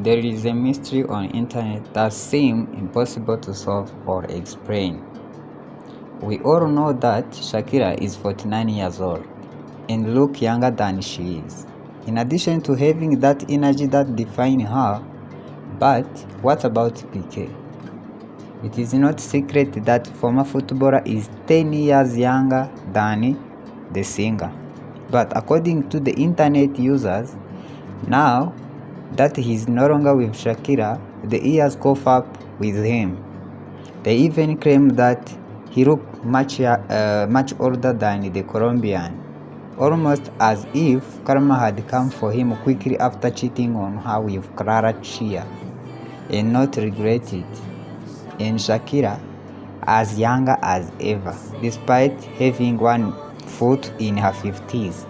There is a mystery on internet that seems impossible to solve or explain. We all know that Shakira is 49 years old and look younger than she is. In addition to having that energy that defines her, but what about Piqué? It is not secret that former footballer is 10 years younger than the singer. But according to the internet users, now that he is no longer with Shakira, the years caught up with him. They even claim that he looked much older than the Colombian, almost as if karma had come for him quickly after cheating on her with Clara Chia and not regret it. And Shakira as younger as ever, despite having one foot in her 50s.